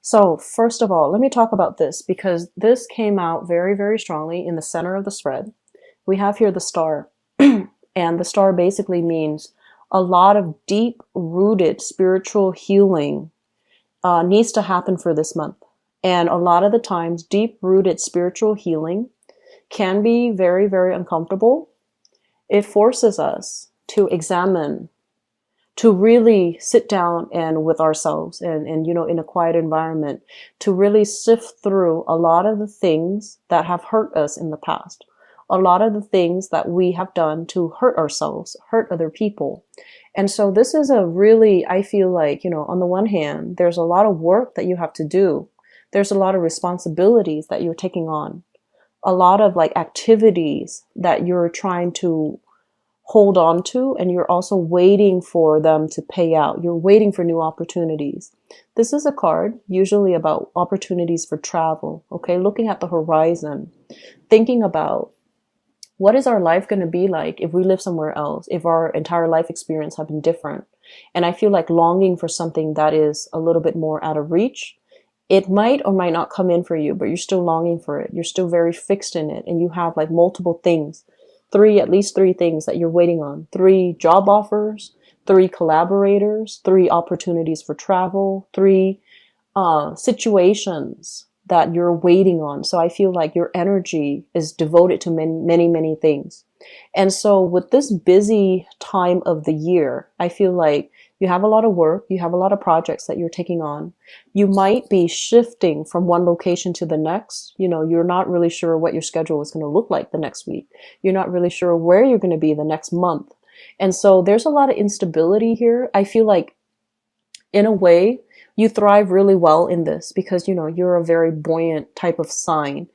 So first of all, let me talk about this because this came out very, very strongly in the center of the spread. We have here the star, and the star basically means a lot of deep rooted spiritual healing needs to happen for this month. And a lot of the times, deep rooted spiritual healing can be very, very uncomfortable. It forces us to examine, to really sit down and with ourselves and in a quiet environment to really sift through a lot of the things that have hurt us in the past, a lot of the things that we have done to hurt ourselves, hurt other people. And so this is a really, I feel like, on the one hand, there's a lot of work that you have to do. There's a lot of responsibilities that you're taking on, a lot of like activities that you're trying to hold on to, and you're also waiting for them to pay out. You're waiting for new opportunities. This is a card usually about opportunities for travel, okay? Looking at the horizon, thinking about what is our life going to be like if we live somewhere else, if our entire life experience have been different. And I feel like longing for something that is a little bit more out of reach. It might or might not come in for you, but you're still longing for it. You're still very fixed in it, and you have like multiple things, at least three things that you're waiting on. 3 job offers, 3 collaborators, 3 opportunities for travel, 3 situations that you're waiting on. So I feel like your energy is devoted to many, many, many things. And so with this busy time of the year, I feel like you have a lot of work, you have a lot of projects that you're taking on. You might be shifting from one location to the next. You're not really sure what your schedule is going to look like the next week. You're not really sure where you're going to be the next month. And so there's a lot of instability here. I feel like in a way, you thrive really well in this because, you're a very buoyant type of sign.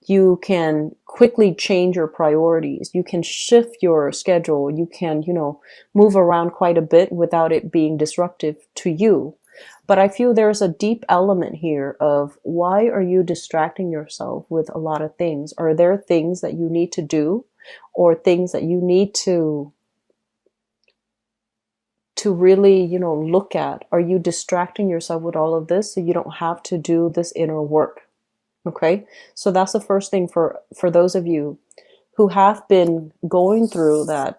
You can quickly change your priorities. You can shift your schedule. You can, move around quite a bit without it being disruptive to you. But I feel there's a deep element here of why are you distracting yourself with a lot of things? Are there things that you need to do or things that you need to really, look at? Are you distracting yourself with all of this so you don't have to do this inner work? Okay. So that's the first thing for those of you who have been going through that,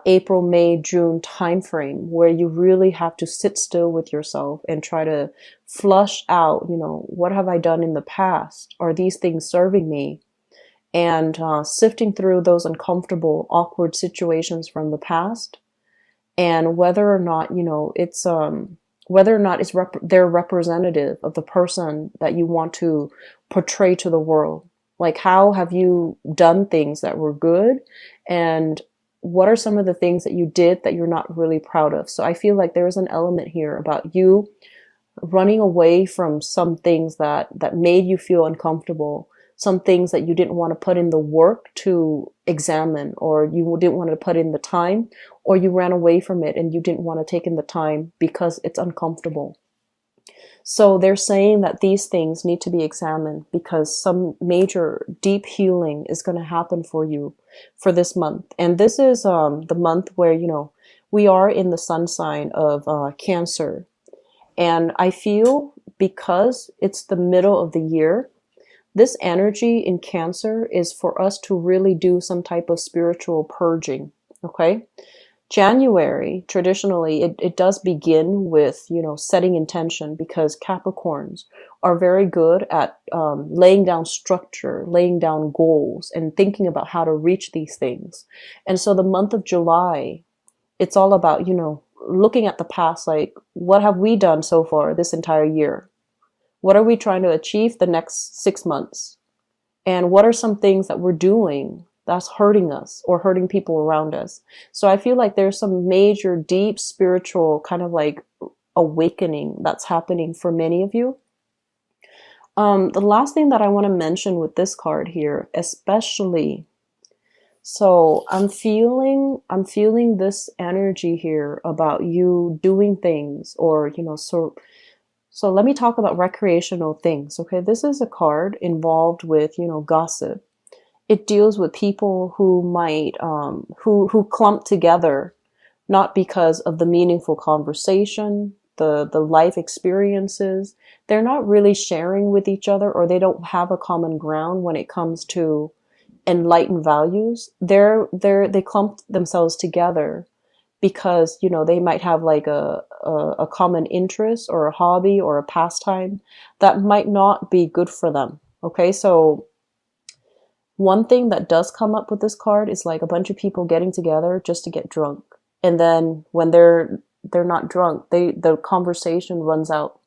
April, May, June timeframe where you really have to sit still with yourself and try to flush out, what have I done in the past? Are these things serving me? And sifting through those uncomfortable, awkward situations from the past, and whether or not, they're representative of the person that you want to portray to the world. Like, how have you done things that were good? And what are some of the things that you did that you're not really proud of? So I feel like there's an element here about you running away from some things that made you feel uncomfortable, some things that you didn't want to put in the work to examine, or you didn't want to put in the time, or you ran away from it and you didn't want to take in the time because it's uncomfortable. So they're saying that these things need to be examined because some major deep healing is going to happen for you for this month. And this is the month where, we are in the sun sign of Cancer. And I feel because it's the middle of the year, this energy in Cancer is for us to really do some type of spiritual purging. Okay. January, traditionally, it does begin with, setting intention because Capricorns are very good at laying down structure, laying down goals, and thinking about how to reach these things. And so the month of July, it's all about, looking at the past, like, what have we done so far this entire year? What are we trying to achieve the next 6 months? And what are some things that we're doing that's hurting us or hurting people around us? So I feel like there's some major, deep spiritual kind of like awakening that's happening for many of you. The last thing that I want to mention with this card here, especially, so I'm feeling this energy here about you doing things or, so let me talk about recreational things. Okay. This is a card involved with, gossip. It deals with people who might, who clump together, not because of the meaningful conversation, the life experiences, they're not really sharing with each other, or they don't have a common ground when it comes to enlightened values. They clump themselves together because, you know, they might have like a common interest or a hobby or a pastime that might not be good for them. Okay, so one thing that does come up with this card is like a bunch of people getting together just to get drunk. And then when they're not drunk, the conversation runs out,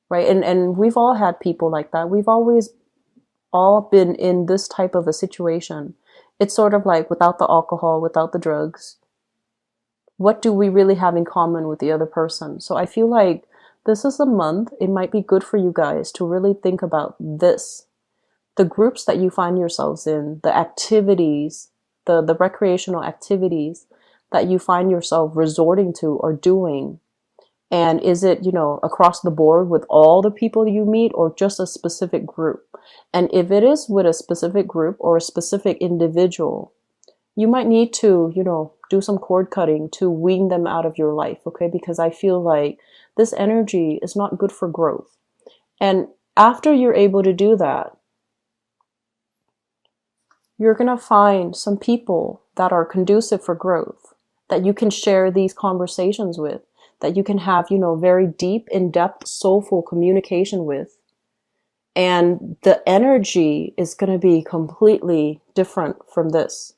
right? And we've all had people like that. We've always all been in this type of a situation. It's sort of like without the alcohol, without the drugs, what do we really have in common with the other person? So I feel like this is a month. It might be good for you guys to really think about this. The groups that you find yourselves in, the activities, the recreational activities that you find yourself resorting to or doing. And is it, you know, across the board with all the people you meet, or just a specific group? And if it is with a specific group or a specific individual, you might need to, you know, do some cord cutting to wean them out of your life, okay? Because I feel like this energy is not good for growth. And after you're able to do that, you're going to find some people that are conducive for growth, that you can share these conversations with, that you can have, you know, very deep, in-depth, soulful communication with. And the energy is going to be completely different from this.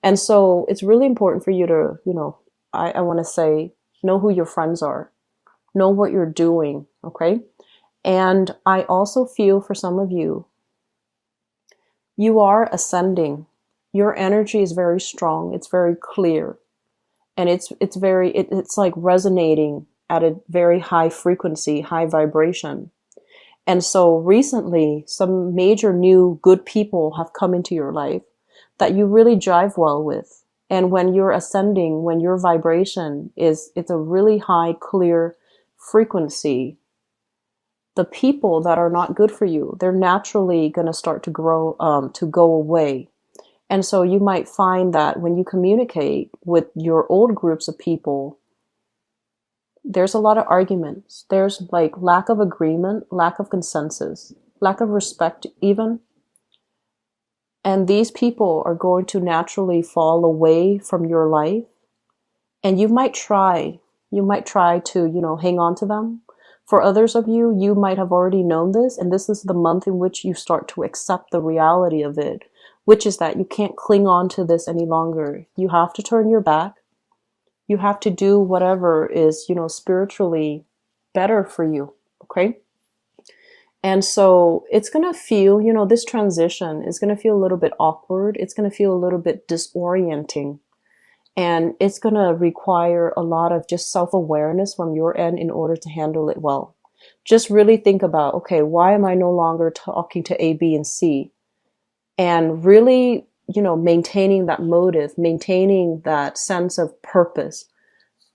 And so it's really important for you to, you know, I want to say, know who your friends are, know what you're doing, okay? And I also feel for some of you, you are ascending. Your energy is very strong. It's very clear. And it's like resonating at a very high frequency, high vibration. And so recently, some major new good people have come into your life that you really jive well with. And when you're ascending, when your vibration it's a really high, clear frequency, the people that are not good for you, they're naturally going to start to go away. And so you might find that when you communicate with your old groups of people, there's a lot of arguments. There's like lack of agreement, lack of consensus, lack of respect even. And these people are going to naturally fall away from your life. And you might try to, you know, hang on to them. For others of you, you might have already known this, and this is the month in which you start to accept the reality of it, which is that you can't cling on to this any longer. You have to turn your back. You have to do whatever is, you know, spiritually better for you, okay? And so it's going to feel, you know, this transition is going to feel a little bit awkward. It's going to feel a little bit disorienting. And it's going to require a lot of just self-awareness from your end in order to handle it well. Just really think about, okay, why am I no longer talking to A, B, and C? And really, you know, maintaining that motive, maintaining that sense of purpose.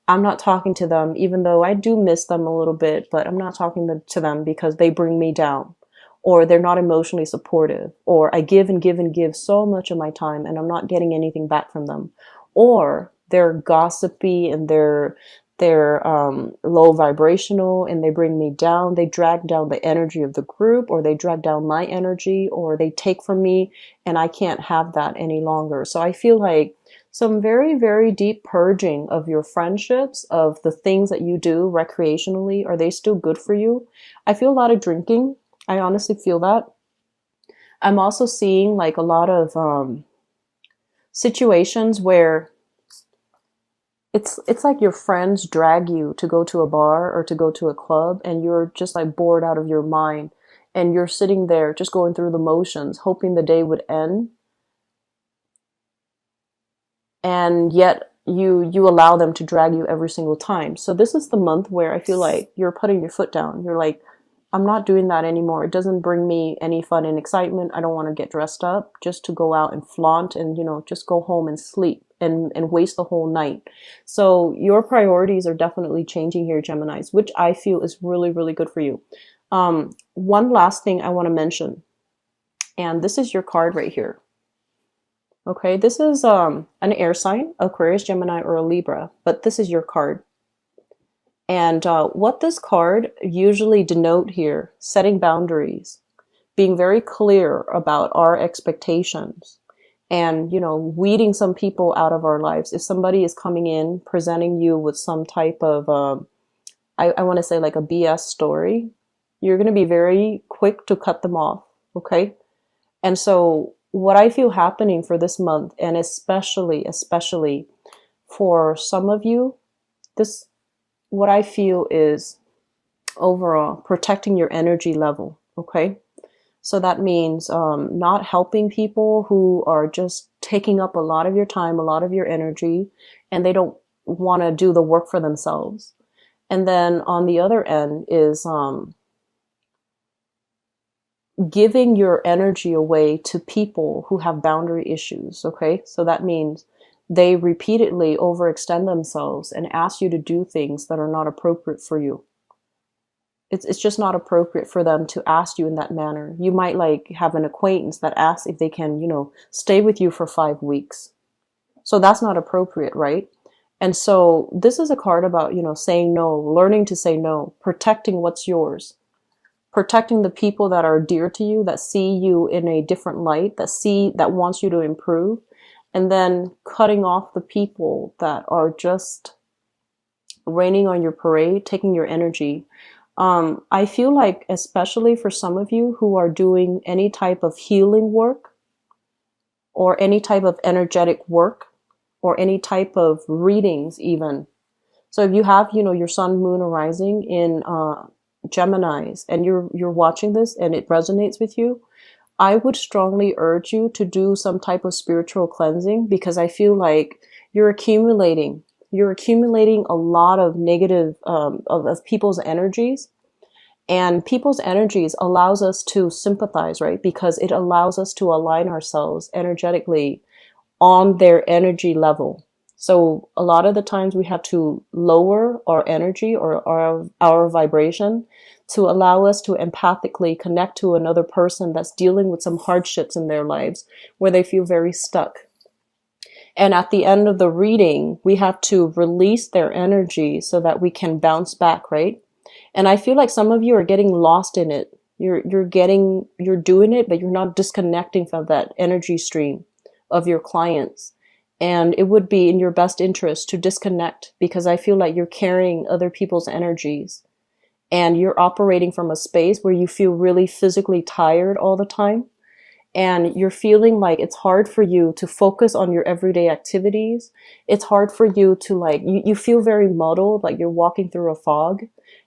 I'm not talking to them, even though I do miss them a little bit, but I'm not talking to them because they bring me down, or they're not emotionally supportive, or I give and give and give so much of my time and I'm not getting anything back from them, or they're gossipy and they're low vibrational and they bring me down. They drag down the energy of the group, or they drag down my energy, or they take from me and I can't have that any longer. So I feel like some very, very deep purging of your friendships, of the things that you do recreationally. Are they still good for you? I feel a lot of drinking. I honestly feel that. I'm also seeing like a lot of situations where it's like your friends drag you to go to a bar or to go to a club, and you're just like bored out of your mind, and you're sitting there just going through the motions, hoping the day would end. And yet you allow them to drag you every single time. So this is the month where I feel like you're putting your foot down. You're like, I'm not doing that anymore. It doesn't bring me any fun and excitement. I don't want to get dressed up just to go out and flaunt and, you know, just go home and sleep and waste the whole night. So your priorities are definitely changing here, Geminis, which I feel is really, really good for you. One last thing I want to mention, and this is your card right here. Okay, this is an air sign, Aquarius, Gemini, or a Libra, but this is your card. And what this card usually denote here, setting boundaries, being very clear about our expectations, and, you know, weeding some people out of our lives. If somebody is coming in presenting you with some type of I want to say like a BS story, you're going to be very quick to cut them off. Okay. And so what I feel happening for this month, and especially for some of you, this, what I feel is overall protecting your energy level. Okay. So that means not helping people who are just taking up a lot of your time, a lot of your energy, and they don't want to do the work for themselves. And then on the other end is giving your energy away to people who have boundary issues. Okay. So that means they repeatedly overextend themselves and ask you to do things that are not appropriate for you. It's just not appropriate for them to ask you in that manner. You might like have an acquaintance that asks if they can, you know, stay with you for 5 weeks. So that's not appropriate, right? And so this is a card about, you know, saying no, learning to say no, protecting what's yours, protecting the people that are dear to you, that see you in a different light, that wants you to improve, and then cutting off the people that are just raining on your parade, taking your energy. I feel like, especially for some of you who are doing any type of healing work or any type of energetic work or any type of readings even. So if you have, you know, your sun, moon, or rising in Geminis, and you're watching this and it resonates with you, I would strongly urge you to do some type of spiritual cleansing, because I feel like you're accumulating a lot of negative of people's energies, and people's energies allows us to sympathize, right? Because it allows us to align ourselves energetically on their energy level. So a lot of the times we have to lower our energy or our vibration to allow us to empathically connect to another person that's dealing with some hardships in their lives where they feel very stuck. And at the end of the reading, we have to release their energy so that we can bounce back, right? And I feel like some of you are getting lost in it. You're doing it, but you're not disconnecting from that energy stream of your clients. And it would be in your best interest to disconnect, because I feel like you're carrying other people's energies and you're operating from a space where you feel really physically tired all the time. And you're feeling like it's hard for you to focus on your everyday activities. It's hard for you to like, you feel very muddled, like you're walking through a fog,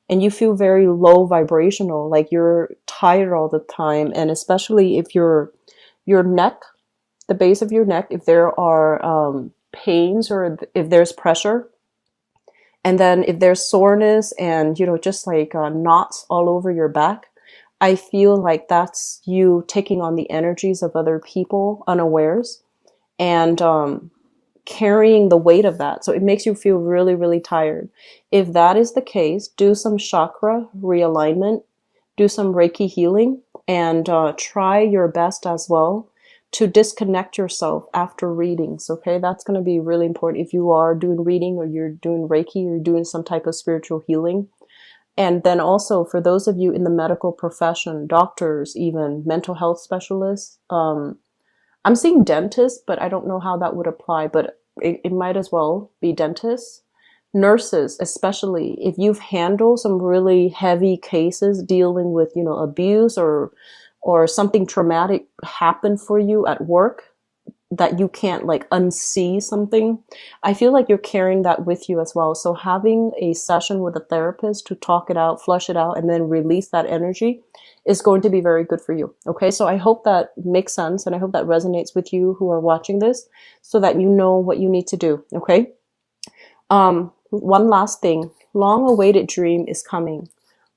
and you feel very low vibrational, like you're tired all the time. And especially if your neck, the base of your neck, if there are pains or if there's pressure, and then if there's soreness and, you know, just like knots all over your back, I feel like that's you taking on the energies of other people unawares and carrying the weight of that. So it makes you feel really, really tired. If that is the case, do some chakra realignment, do some Reiki healing, and try your best as well to disconnect yourself after readings. Okay, that's going to be really important if you are doing reading or you're doing Reiki or you're doing some type of spiritual healing. And then also for those of you in the medical profession, doctors, even mental health specialists, I'm seeing dentists, but I don't know how that would apply, but it might as well be dentists. Nurses, especially if you've handled some really heavy cases dealing with, you know, abuse or something traumatic happened for you at work that you can't like unsee something. I feel like you're carrying that with you as well. So having a session with a therapist to talk it out, flush it out, and then release that energy is going to be very good for you. Okay. So I hope that makes sense. And I hope that resonates with you who are watching this so that you know what you need to do. Okay. One last thing, long awaited dream is coming.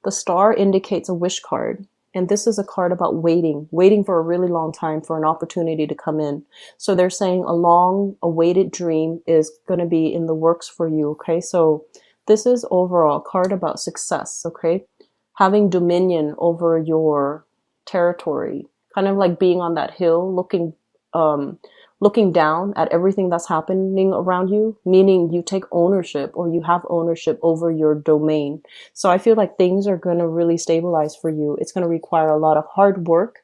The star indicates a wish card. And this is a card about waiting for a really long time for an opportunity to come in. So they're saying a long awaited dream is going to be in the works for you. Okay. So this is overall a card about success. Okay. Having dominion over your territory, kind of like being on that hill, looking looking down at everything that's happening around you, meaning you take ownership or you have ownership over your domain. So I feel like things are going to really stabilize for you. It's going to require a lot of hard work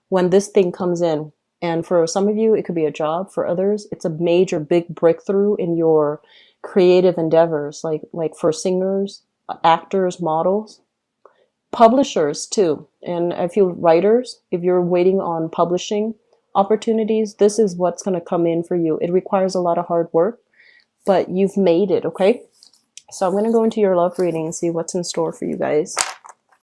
when this thing comes in. And for some of you, it could be a job. For others, it's a major big breakthrough in your creative endeavors, like for singers, actors, models, publishers too. And I feel writers, if you're waiting on publishing opportunities, this is what's going to come in for you. It requires a lot of hard work, but you've made it, okay? So I'm going to go into your love reading and see what's in store for you guys.